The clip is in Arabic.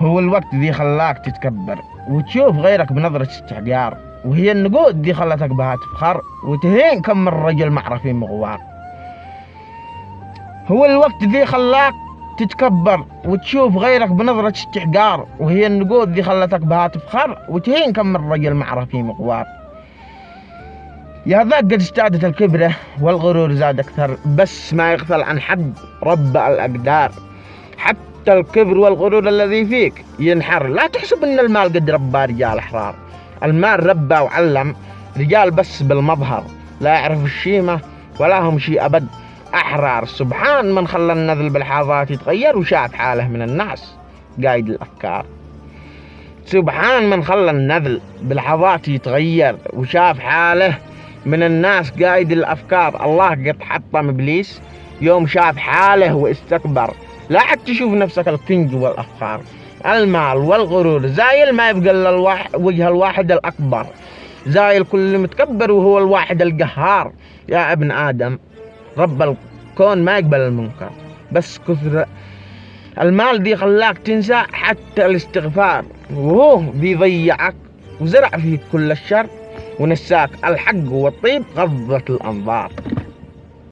هو الوقت ذي خلاك تتكبر وتشوف غيرك بنظرة استحقار، وهي النقود ذي خلتك بها تفخر وتهين كم من رجل معرفين مغوار. هو الوقت ذي خلاك تتكبر وتشوف غيرك بنظرة استحقار، وهي النقود ذي خلتك بها تفخر وتهين كم من رجل معرفين مغوار. يا ذاك قد ازدادت الكبرة والغرور زاد أكثر، بس ما يغفل عن حد رب الأقدار. حتى الكبر والغرور الذي فيك ينحر، لا تحسب ان المال قد ربى رجال احرار. المال ربى وعلم رجال بس بالمظهر، لا يعرف الشيمة ولا هم شيء ابد احرار. سبحان من خلى النذل بالحظات يتغير وشاف حاله من الناس قايد الافكار. سبحان من خلى النذل بالحظات يتغير وشاف حاله من الناس قايد الافكار. الله قد حطم ابليس يوم شاف حاله واستكبر. لا عاد تشوف نفسك الكنج والأفخار. المال والغرور زايل ما يبقى إلا وجه الواحد الأكبر، زايل كل متكبر وهو الواحد القهار. يا ابن آدم رب الكون ما يقبل المنكر، بس كثر المال دي خلاك تنسى حتى الاستغفار، وهو بيضيعك وزرع فيك كل الشر ونساك الحق والطيب غضت الأنظار.